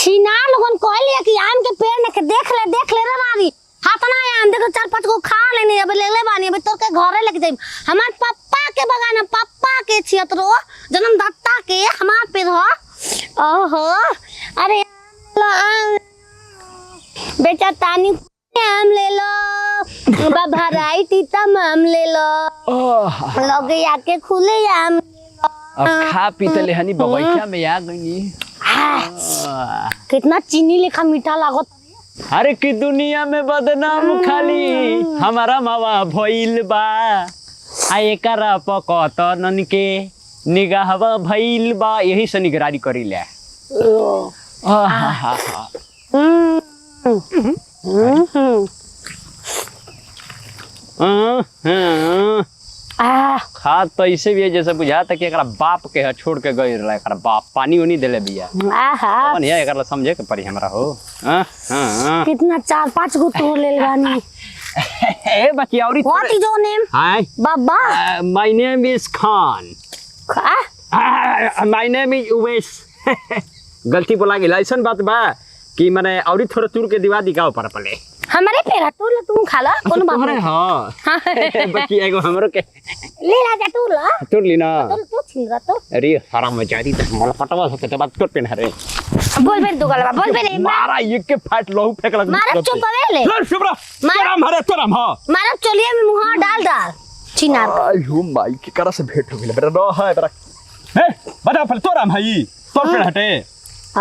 छीना लोगन कहलिए कि आम के पेड़ में के देख ले रे मारी हाथ ना आम देखो 4-5 को खा लेनी अब ले बानी अब तोर के घरे लेके जाई हमार पापा के बगान पापा के छियतरो जन्मदाता के हमार पे हो ओहो अरे बेटा तानी आम ले लो बाबा राइट तम आम ले लो लगे आके खुले आम अब खा पी त ले हनी बगैचा में आ गईनी कितना चीनी लेखा मीठा लागत अरे की दुनिया में बदनाम खाली हमारा मावा भइल बा आ एकरा पकतन के निगाहवा भइल बा यही से निगरानी करिले खा तो ऐसे भी है जैसे बुझाता कि एकरा बाप के छोड़ के गई रहा एकरा बाप पानी उनी देले बिया कौन है एकरा समझे के पड़ी हमरा हो कितना 4-5 गो तोड़ ले बानी ए बाकी औरी what is your name hi बाबा my name is Khan my name is Uwais गलती बोला गेल ऐसन बात बा कि माने औरी थोड़ा तूर के दीवा दिखाओ पर पले हमारे पेरा तोड़ तुम खा ला कौन बात है हां बाकी एगो हमरो के ले ला जा तोड़ ली ना तू छिन रहा तो अरे हराम मजारी त मोला पटवा सकते त बात तोड़ पेन हरे बोल बेर दुगलवा बोल बेर मारा एक के फाट लहू फेंक लग मारा चुपवे ले शुभ्रा तोरा हां मारा चलिए में मुंह डाल छिना आयो माई के करा से भेंट हो गेल बेरा रह है बेरा हे बता फल तोरा भाई तोड़ पेन हटे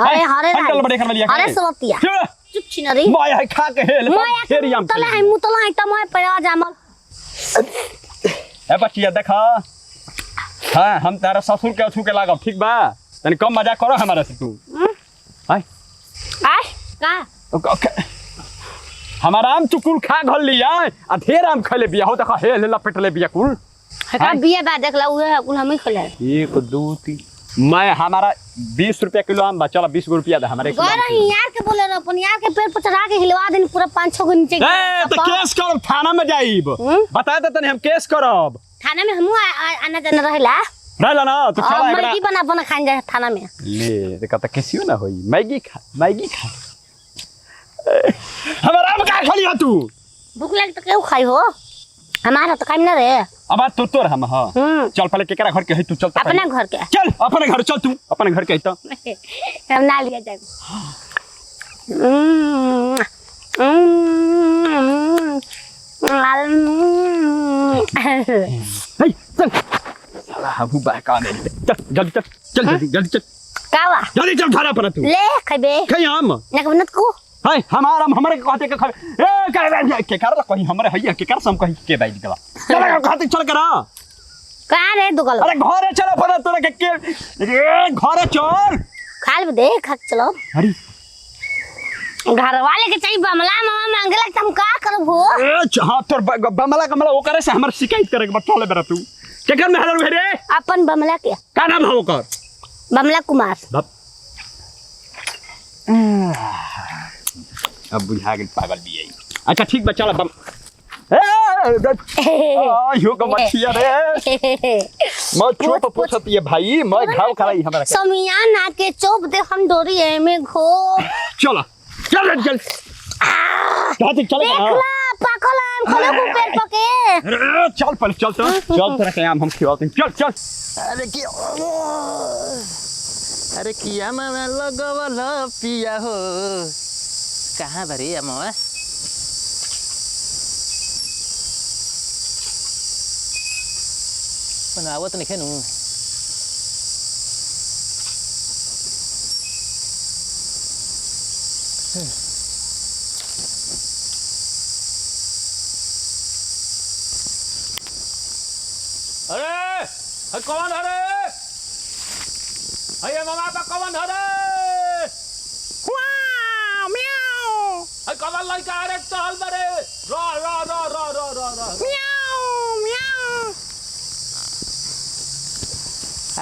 अरे अंकल बड़े कर लिया अरे सलतिया चुप छिना रे माय है खा के हेल फेर याम तले है मुतला है त मैं पया जामल ए बच्चिया देखा हां हम तारा ससुर के अथु के लागब ठीक बा तनी कम मजाक करो हमारा से तू आय का हमारा आम चुकुल खा घल लिया आ ढेर आम खले बिया हो देखा हेल लपेटले बिया कुल का बिया बा देख ला उहे कुल हम ही खले 1 2 3 मैं हमारा 20 रुपया किलो आम बा चला 20 रुपया दे हमारे यार के बोले रो अपन यार के पेड़ पर चढ़ा के हिलवा देन पूरा 5-6 गो नीचे ए तो केस करब थाना में जाइब बता दे तनी हम केस करब थाना में हमहु आना जाना रहेला रहला ना तो चला एकरा मैगी बना खाइन जाए थाना में ले देखा त केसियो ना होई मैगी खा हमारा आम का खली ह तू भूख लग त केहू खाई हो हमारा तो काम ना रे अब तो तोर हम हां चल पहले केकरा घर के है तू चल अपना घर के चल अपने घर चल तू अपने घर के है तो हम ना लिया जाए हे चल साला हम बाका ने चल जल्दी चल कावा जल्दी चल थारा पर तू ले खबे कहीं आम ना बनत को हाय हमारा हमरे के कहते के खबे ए के कर कहीं हमरे हैया के कर सम कहीं के बाई गला चल कहते चल करा कहां रे दुगल अरे घरे चल पर तोरा के रे घरे चल खाल दे खा चलो अरे घर वाले के चाहिए बमला मामा मांगला तुम का करब हो हां तोर बमला ओकरे से हमर शिकायत करे के बतले बेरा तू के कर में हरल रे अपन बमला के का नाम हो कर बमला कुमार अब बुझा गेल पागल भी आई अच्छा ठीक बा चल बम यो का मछिया रे मैं चोप पूछती है भाई मैं घाव कराई हमरा के समियाना के चोप दे हम डोरी है में घो चल कहते चल देखला पाकल आम खले को पेड़ पके चल पहले चल तेरा के आम हम खिलाते हैं चल अरे किया मामा लगवल पिया हो कहाँ भरी अम्मा बनावत नहीं खेनू अरे कौन है अरे मामा का कौन है कमल लड़का अरे चल बरे रो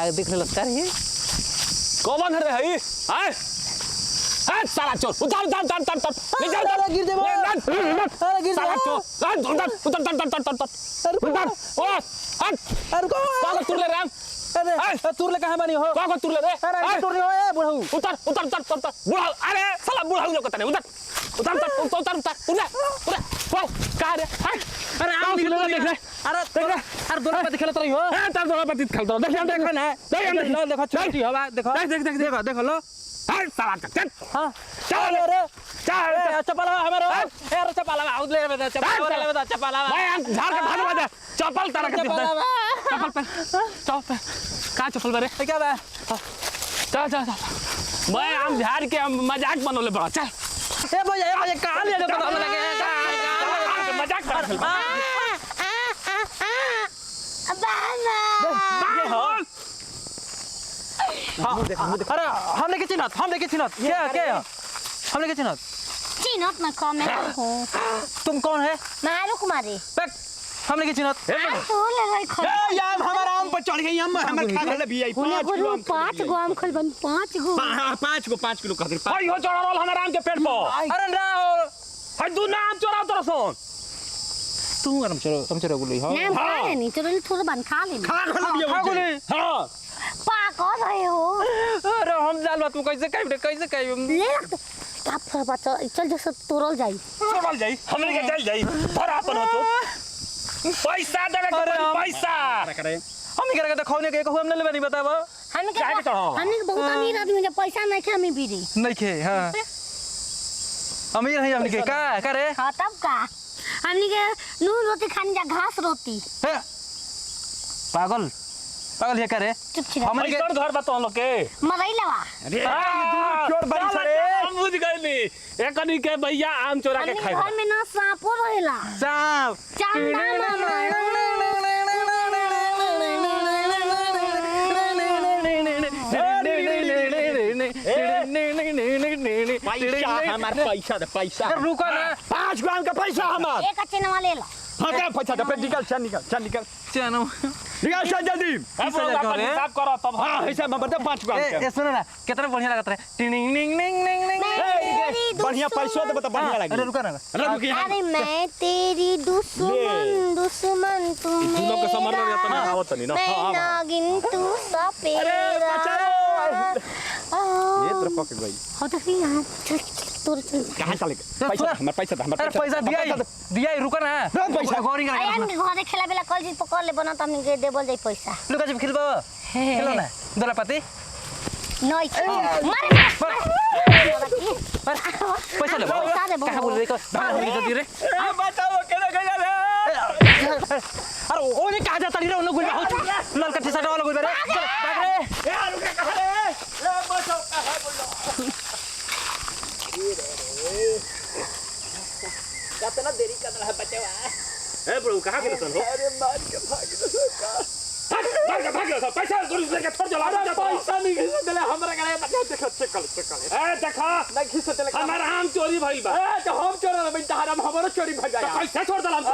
आगे देख ले लगता है कौन है रे हाय साला चोर उतार नीचे गिर दे अरे गिर साला चोर उतार ओ हट अरे को तू ले रहा अरे तू ले कहां बनी हो को तुर ले रे अरे तू नहीं हो ए बुढ़ऊ उतर उतर उतर उतर बुढ़ा अरे साला बुढ़ा लोग कतने उतर उतर उतर उतर उतर उतर वाओ का रे अरे आम निकल देख रे अरे देख रे अरे दोनों पे खेलत रही हो ए तार दोनों पे खेलत देख देखो ना देख देखो छोटी हवा देखो देख देख देखो देखो लो हां साला चल हां चल अरे चल चप्पल हमारे अरे चप्पल आउट ले बता चप्पल भाई हम झाड़ के भाग बजा चप्पल तारा के चप्पल पे चप्पल का चप्पल बरे क्या बा चल चल चल भाई हम झाड़ के हम मजाक बनोले बड़ा चल ए भैया कहां ले जाता हम लगे मजाक कर अरे हमने के चिन्हत क्या हमने के चिन्हत चिन्हत ना कम है तुम कौन है मारू कुमारी हमने के चिन्हत तू ले रही खो ए यार हमारा आम पर चढ़ गई हम खा ले भी आई 5 किलो आम 5 गो आम खल बन 5 गो 5 किलो खातिर भाई हो चढ़ा रोल हमारा आम के पेट पर अरे ना हाय दू नाम चढ़ाओ तोरा सोन तू हम चलो गुली हां नाम खा लेनी चलो थोड़ा बन खा लेनी खा गुली हां पाक हो रहे हो अरे हम जाल बात कैसे कहीं ले का फिर बच्चा चल जैसे तोरल जाई चढ़ल जाई हमने के चल जाई पर अपन हो तो पैसा देवे तो पैसा हम करे देखौने के हमने ले नहीं बताबो हमने काहे के चढ़ाओ? हमने बहुत अमीर आदमी के पैसा नहीं खे हमें बीड़ी नहीं खे हां अमीर है हमने के का करे हां तब का हमने के नून रोटी खानी जा घास रोटी पागल है करे चुप हमरे के घर बता लोग के मरई लवा अरे चोर बन सरे हम बुझ गइली एकनी के भैया आम चोरा के हमने खाई घर में ना सांपो रहेला साहब चंदा मामा हमारे पैसा दे पैसा रुको ना 5 ग्राम का पैसा हमार एक चेनवा ले लो हां दे पैसा दे निकल चल चलो निकल चल जल्दी हिसाब करो तब हां हिसाब में बता 5 ग्राम के ए सुनो ना कितना बढ़िया लगता है टिंग टिंग टिंग टिंग टिंग बढ़िया पैसा दे बता बढ़िया लगे अरे रुको ना अरे रुक यहाँ अरे मैं तेरी दुश्मन तू तू लोग के समझ में आता ना आवत नहीं ना मैं नागिन तू सपेरा अरे बचाओ ये तरफ पकड़ गई हो तो फिर यहाँ चल तोर चल कहां चले पैसा हमारे पैसा दे हमारे पैसा दिया रुको ना पैसा गौरी आई हम के घरे खेला बेला कल जी पकड़ ले बना त हमनी के देबल जाई पैसा लुका जब खेलबो खेलो ना दोला पाती नई मारे पैसा ले कहां बोल रे को जल्दी रे ए बचाओ केना गया अरे ओने कहा जाता रे ओने गुल बहुत ललका टी-शर्ट वाला गुल रे चल भाग रे ए रुके कहां रे ए बचाओ कहां बोलो कितना देरी कर रहा है बचावा ए ब्रो कहां गेल सन हो अरे मार के भाग गयो पैसा गुल लेके छोड़ चला पैसा नहीं घिस देले हमरा गले बचा देख चकल ए देखा नहीं घिस देले हमारा आम चोरी भइल बा ए तो हम चोरल बई तहरा हमरो चोरी भ जाया पैसा छोड़ देला हम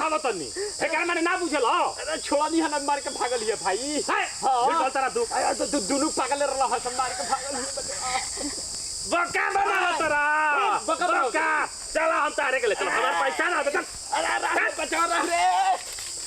हालत नहीं एकरा माने ना बुझल हो अरे छोड़ा नहीं हन मार के भागल हिए भाई हां चल तारा दुख आया तो दुनु पागल रहला हस मार के भागल हिए बका बना तोरा बका चला हम तारे के ले चल